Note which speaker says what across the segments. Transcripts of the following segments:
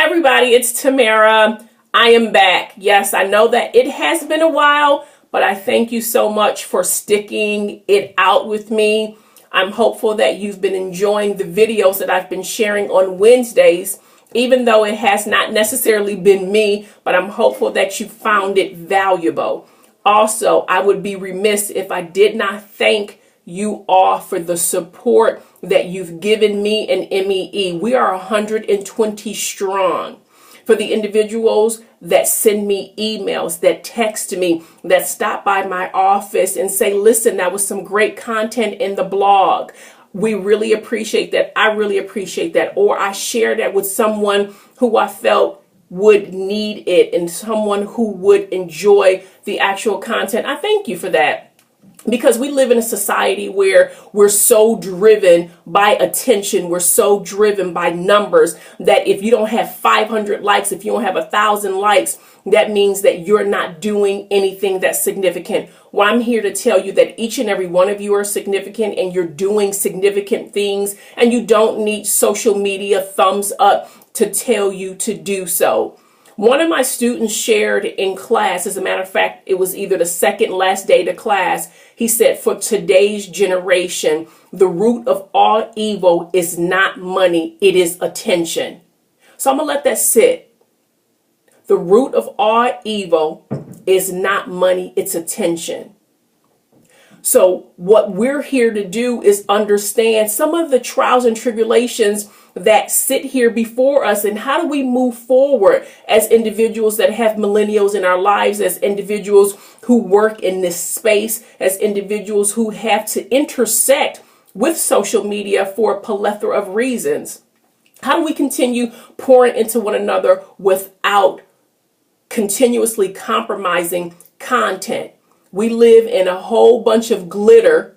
Speaker 1: Hi everybody, it's Tamara. I am back. Yes, I know that it has been a while, but I thank you so much for sticking it out with me. I'm hopeful that you've been enjoying the videos that I've been sharing on Wednesdays, even though it has not necessarily been me, but I'm hopeful that you found it valuable. Also, I would be remiss if I did not thank you all for the support that you've given me and MEE. We are 120 strong. For the individuals that send me emails, that text me, that stop by my office and say, listen, that was some great content in the blog. We really appreciate that. I really appreciate that. Or I share that with someone who I felt would need it and someone who would enjoy the actual content. I thank you for that. Because we live in a society where we're so driven by attention, we're so driven by numbers that if you don't have 500 likes, if you don't have 1,000 likes, that means that you're not doing anything that's significant. Well, I'm here to tell you that each and every one of you are significant and you're doing significant things, and you don't need social media thumbs up to tell you to do so. One of my students shared in class, as a matter of fact, it was either the second last day to class. He said, for today's generation, the root of all evil is not money, it is attention. So I'm going to let that sit. The root of all evil is not money, it's attention. So what we're here to do is understand some of the trials and tribulations that sit here before us, and how do we move forward as individuals that have millennials in our lives, as individuals who work in this space, as individuals who have to intersect with social media for a plethora of reasons. How do we continue pouring into one another without continuously compromising content? We live in a whole bunch of glitter,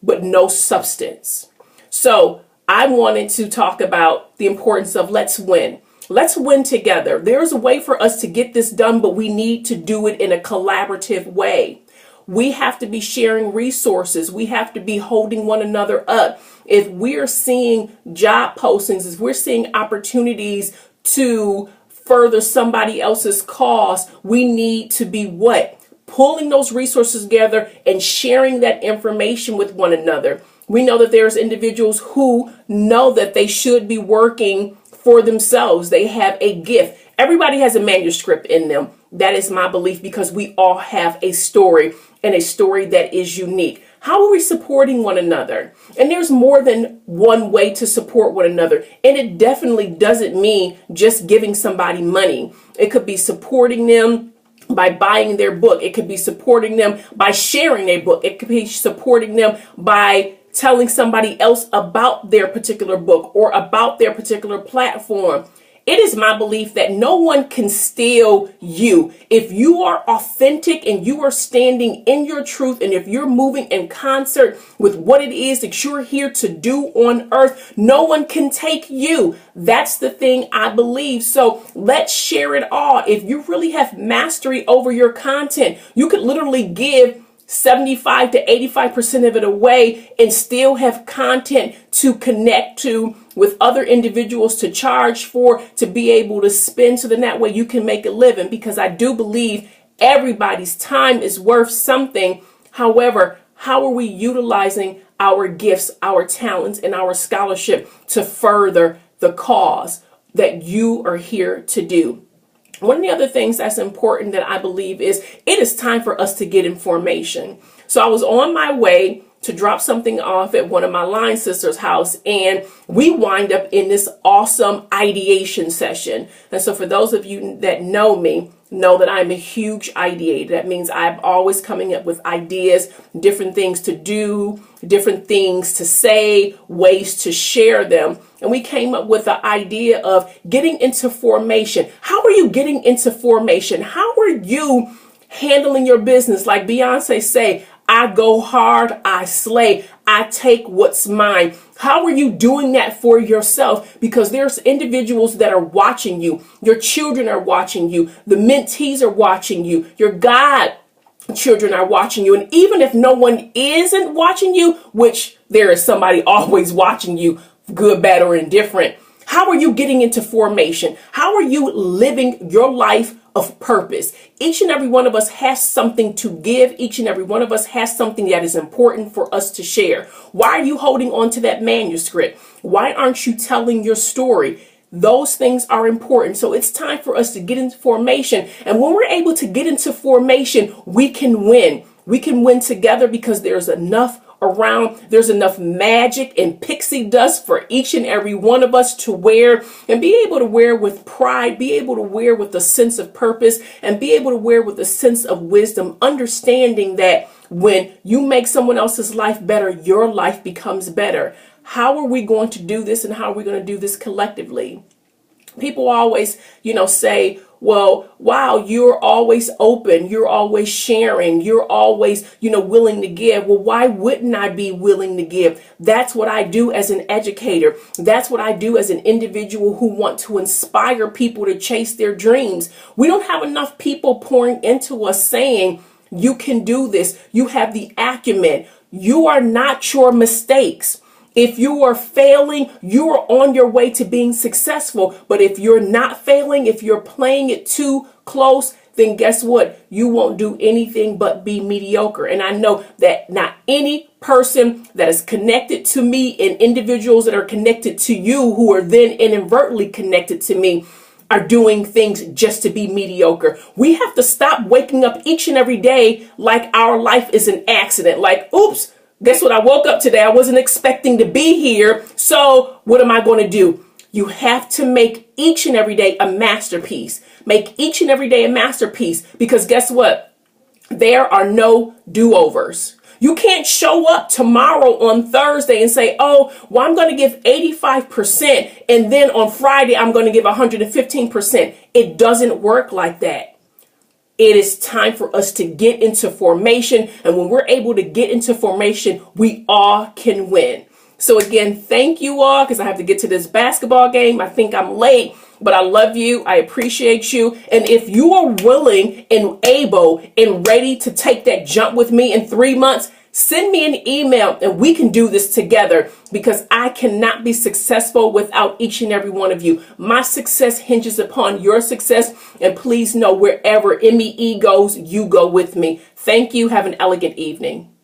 Speaker 1: but no substance. So I wanted to talk about the importance of let's win. Let's win together. There's a way for us to get this done, but we need to do it in a collaborative way. We have to be sharing resources. We have to be holding one another up. If we're seeing job postings, if we're seeing opportunities to further somebody else's cause, we need to be what? Pulling those resources together and sharing that information with one another. We know that there's individuals who know that they should be working for themselves. They have a gift. Everybody has a manuscript in them. That is my belief, because we all have a story, and a story that is unique. How are we supporting one another? And there's more than one way to support one another. And it definitely doesn't mean just giving somebody money. It could be supporting them by buying their book. It could be supporting them by sharing their book. It could be supporting them by telling somebody else about their particular book or about their particular platform. It is my belief that no one can steal you. If you are authentic and you are standing in your truth, and if you're moving in concert with what it is that you're here to do on earth, no one can take you. That's the thing I believe. So let's share it all. If you really have mastery over your content, you could literally give 75 to 85% of it away and still have content to connect to with other individuals, to charge for, to be able to spend, so then that way you can make a living. Because I do believe everybody's time is worth something. However, how are we utilizing our gifts, our talents, and our scholarship to further the cause that you are here to do? One of the other things that's important that I believe is it is time for us to get information. So I was on my way to drop something off at one of my line sisters' house, and we wind up in this awesome ideation session. And so for those of you that know me, know that I'm a huge ideator. That means I'm always coming up with ideas, different things to do, different things to say, ways to share them. And we came up with the idea of getting into formation. How are you getting into formation? How are you handling your business? Like Beyonce say, I go hard, I slay, I take what's mine. How are you doing that for yourself? Because there's individuals that are watching you. Your children are watching you. The mentees are watching you. Your God children are watching you. And even if no one isn't watching you, which there is somebody always watching you, good, bad, or indifferent, How are you getting into formation? How are you living your life of purpose? Each and every one of us has something to give. Each and every one of us has something that is important for us to share. Why are you holding on to that manuscript? Why aren't you telling your story? Those things are important. So it's time for us to get into formation. And when we're able to get into formation, we can win. We can win together because there's enough around. There's enough magic and pixie dust for each and every one of us to wear and be able to wear with pride, be able to wear with a sense of purpose, and be able to wear with a sense of wisdom, understanding that when you make someone else's life better, your life becomes better. How are we going to do this, and how are we going to do this collectively? People always, say, well, wow, you're always open. You're always sharing. You're always, willing to give. Well, why wouldn't I be willing to give? That's what I do as an educator. That's what I do as an individual who want to inspire people to chase their dreams. We don't have enough people pouring into us saying, you can do this. You have the acumen. You are not your mistakes. If you are failing, you are on your way to being successful. But if you're not failing, if you're playing it too close, then guess what? You won't do anything but be mediocre. And I know that not any person that is connected to me and individuals that are connected to you who are then inadvertently connected to me are doing things just to be mediocre. We have to stop waking up each and every day like our life is an accident. Like, oops. Guess what? I woke up today. I wasn't expecting to be here. So what am I going to do? You have to make each and every day a masterpiece. Make each and every day a masterpiece, because guess what? There are no do-overs. You can't show up tomorrow on Thursday and say, oh, well, I'm going to give 85% and then on Friday, I'm going to give 115%. It doesn't work like that. It is time for us to get into formation. And when we're able to get into formation, we all can win. So again, thank you all, because I have to get to this basketball game. I think I'm late, but I love you. I appreciate you. And if you are willing and able and ready to take that jump with me in 3 months, send me an email and we can do this together, because I cannot be successful without each and every one of you. My success hinges upon your success. And please know, wherever MEE goes, you go with me. Thank you. Have an elegant evening.